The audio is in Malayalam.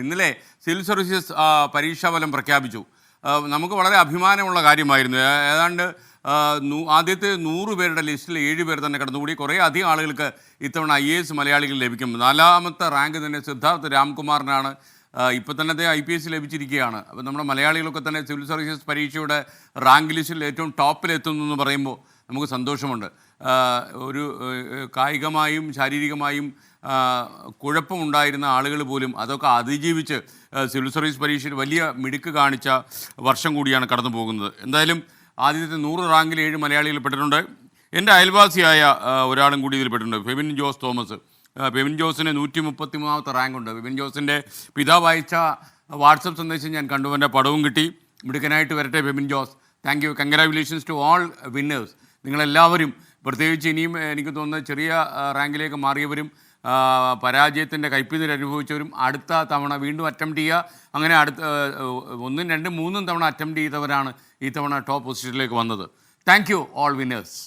ഇന്നലെ സിവിൽ സർവീസസ് പരീക്ഷാഫലം പ്രഖ്യാപിച്ചു. നമുക്ക് വളരെ അഭിമാനമുള്ള കാര്യമായിരുന്നു. ഏതാണ്ട് ആദ്യത്തെ 100 പേരുടെ ലിസ്റ്റിൽ 7 പേർ തന്നെ കടന്നുകൂടി. കുറേ അധികം ആളുകൾക്ക് ഇത്തവണ IAS മലയാളികൾ ലഭിക്കും. 4ാമത്തെ റാങ്ക് തന്നെ സിദ്ധാർത്ഥ് രാംകുമാറിനാണ്. ഇപ്പോൾ തന്നെ IPS ലഭിച്ചിരിക്കുകയാണ്. അപ്പോൾ നമ്മുടെ മലയാളികളൊക്കെ തന്നെ സിവിൽ സർവീസസ് പരീക്ഷയുടെ റാങ്ക് ലിസ്റ്റിൽ ഏറ്റവും ടോപ്പിലെത്തുന്നു എന്ന് പറയുമ്പോൾ നമുക്ക് സന്തോഷമുണ്ട്. ഒരു കായികമായും ശാരീരികമായും കുഴപ്പമുണ്ടായിരുന്ന ആളുകൾ പോലും അതൊക്കെ അതിജീവിച്ച് സിവിൽ സർവീസ് പരീക്ഷയിൽ വലിയ മിടുക്ക് കാണിച്ച വർഷം കൂടിയാണ് കടന്നു പോകുന്നത്. എന്തായാലും ആദ്യത്തെ 100 റാങ്കിൽ 7 മലയാളികൾ പെട്ടിട്ടുണ്ട്. എൻ്റെ അയൽവാസിയായ ഒരാളും കൂടി ഇതിൽ പെട്ടിട്ടുണ്ട്, ഫെബിൻ ജോസ് തോമസ്. ഫെബിൻ ജോസിന് 133ാമത്തെ റാങ്കുണ്ട്. ഫെബിൻ ജോസിൻ്റെ പിതാവ് അയച്ച വാട്സപ്പ് സന്ദേശം ഞാൻ കണ്ടു, എൻ്റെ പടവും കിട്ടി. മിടുക്കനായിട്ട് വരട്ടെ Febin Jose. Thank you. Congratulations to all winners. നിങ്ങളെല്ലാവരും, പ്രത്യേകിച്ച് ഇനിയും എനിക്ക് തോന്നുന്നത് ചെറിയ റാങ്കിലേക്ക് മാറിയവരും പരാജയത്തിൻ്റെ കൈപ്പിനീര് അനുഭവിച്ചവരും അടുത്ത തവണ വീണ്ടും അറ്റംപ്റ്റ് ചെയ്യുക. അങ്ങനെ അടുത്ത 1, 2, 3 തവണ അറ്റംപ്റ്റ് ചെയ്തവരാണ് ഈ തവണ ടോപ്പ് പൊസിഷനിലേക്ക് വന്നത്. Thank you all winners.